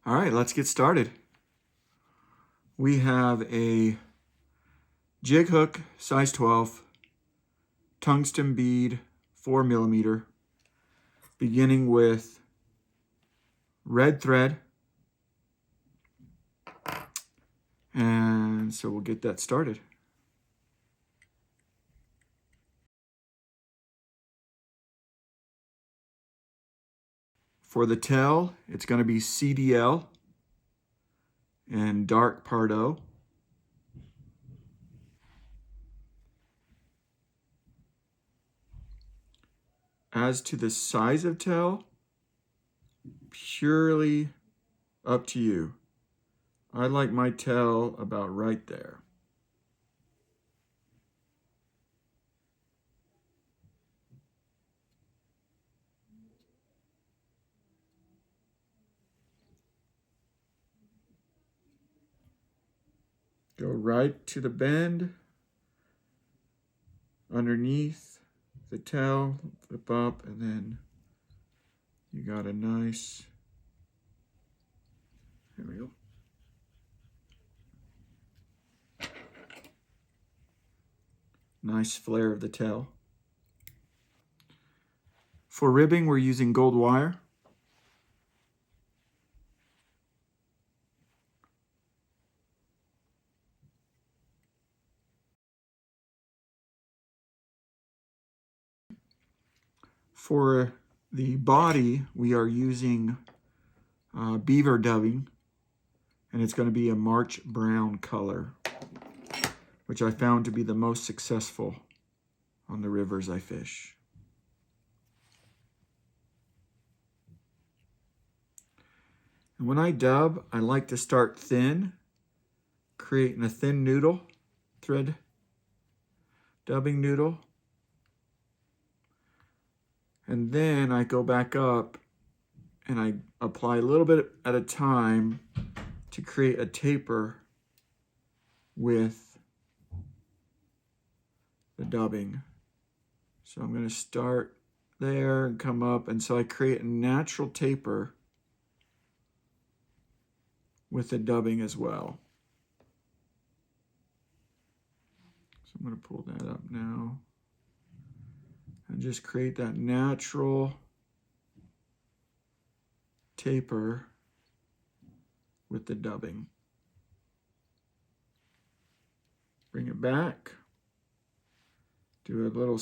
All right, let's get started. We have a jig hook, size 12, tungsten bead, 4mm, beginning with red thread. And so we'll get that started. For the tail, it's going to be CDL and dark Pardo. As to the size of tail, purely up to you. I like my tail about right there. Go right to the bend, underneath the tail, flip up, and then you got a nice, there we go. Nice flare of the tail. For ribbing, we're using gold wire. For the body, we are using beaver dubbing, and it's going to be a March brown color, which I found to be the most successful on the rivers I fish. And when I dub, I like to start thin, creating a thin noodle, thread dubbing noodle. And then I go back up and I apply a little bit at a time to create a taper with the dubbing. So I'm going to start there and come up, and so I create a natural taper with the dubbing as well. So I'm going to pull that up now and just create that natural taper with the dubbing. Bring it back, do a little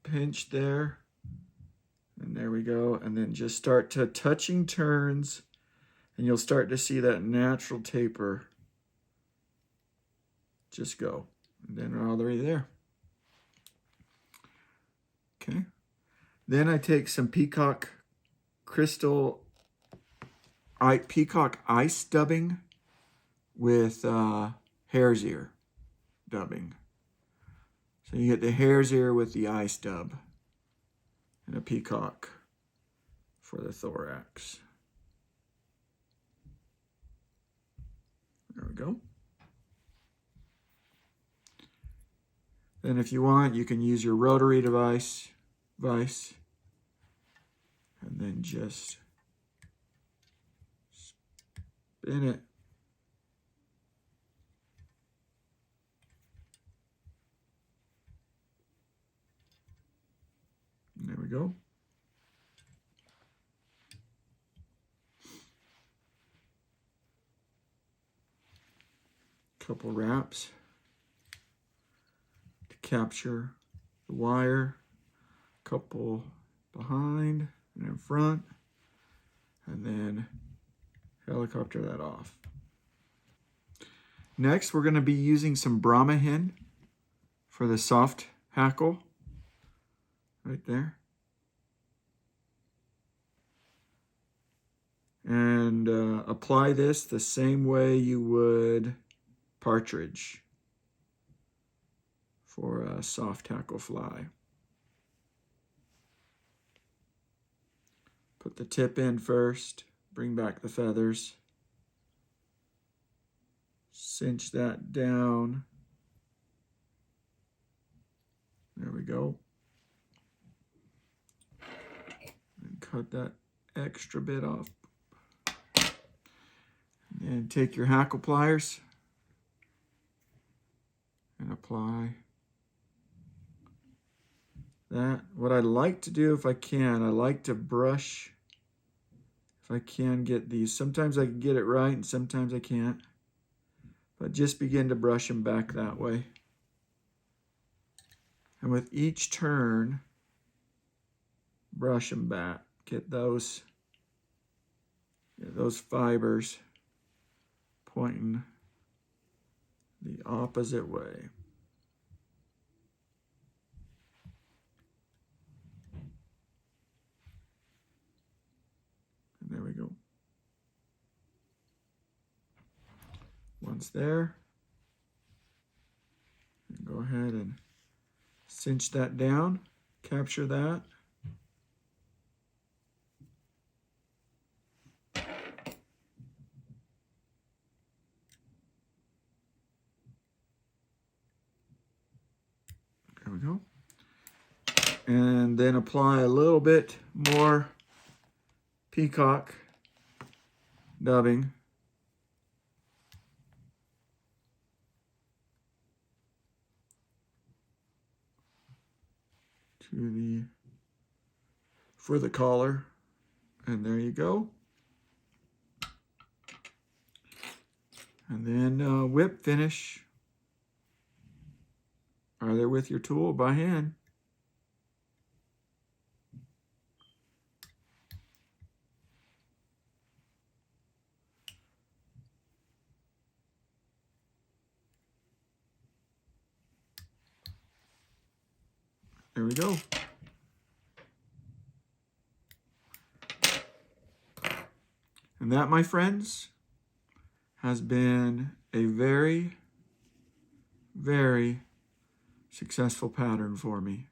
pinch there, and there we go, and then just start to touching turns, and you'll start to see that natural taper just go, and then we're all the way there. Okay, then I take some peacock crystal peacock ice dubbing with hare's ear dubbing. So you get the hare's ear with the ice dub and a peacock for the thorax. There we go. Then if you want, you can use your rotary vise, and then just spin it. There we go. Couple wraps to capture the wire. Couple behind and in front, and then helicopter that off. Next, we're going to be using some Brahma hen for the soft hackle right there. And apply this the same way you would partridge for a soft hackle fly. Put the tip in first, bring back the feathers, cinch that down. There we go. And cut that extra bit off. And take your hackle pliers and apply that. What I like to do, if I can, I like to brush, if I can get these. Sometimes I can get it right and sometimes I can't. But just begin to brush them back that way. And with each turn, brush them back. Get those fibers pointing the opposite way. And there we go. Once there, and go ahead and cinch that down, capture that. There we go. And then apply a little bit more peacock dubbing. For the collar, and there you go. And then whip finish, either with your tool or by hand. There we go. And that, my friends, has been a very, very successful pattern for me.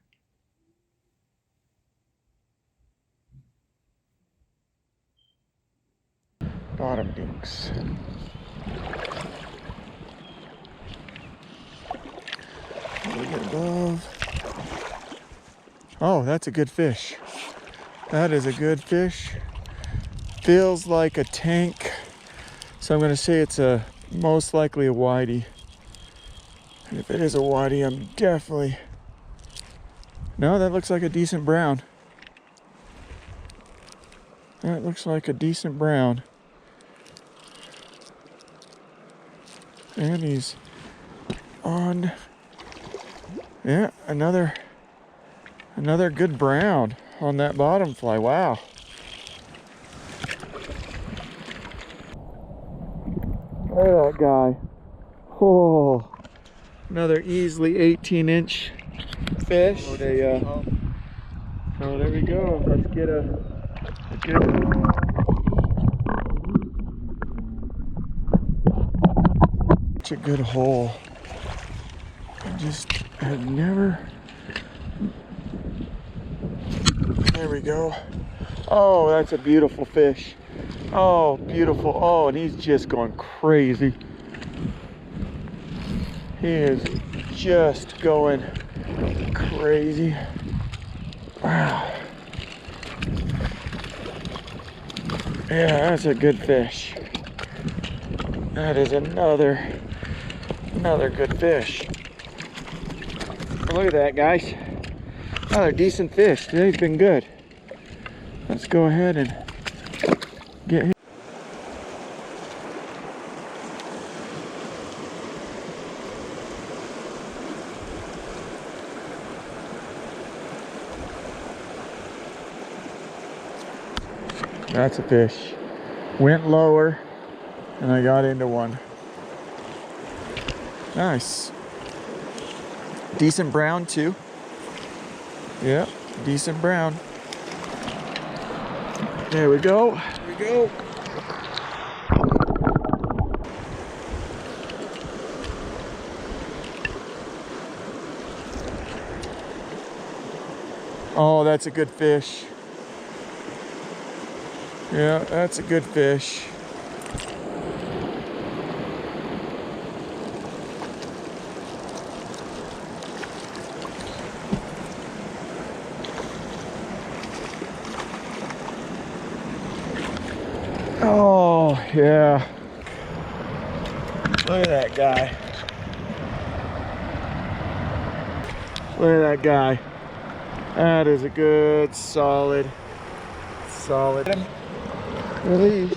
Bottom dinks. We get above. Oh, that's a good fish. That is a good fish. Feels like a tank. So I'm going to say it's most likely a whitey. And if it is a whitey, I'm definitely... No, that looks like a decent brown. That looks like a decent brown. And he's on... Yeah, another good brown on that bottom fly. Wow. Look at that guy. Oh, another easily 18-inch fish. Oh, there we go. Let's get a good... Such a good hole. I just had never... There we go. Oh, that's a beautiful fish. Oh, beautiful. Oh, and he's just going crazy. He is just going crazy. Wow. Yeah, that's a good fish. That is another good fish. Look at that, guys. Another decent fish. Today's been good. Let's go ahead and get him. That's a fish. Went lower and I got into one. Nice. Decent brown too. Yeah, decent brown. There we go. There we go. Oh, that's a good fish. Yeah, that's a good fish. Oh, yeah. Look at that guy. Look at that guy. That is a good, solid release.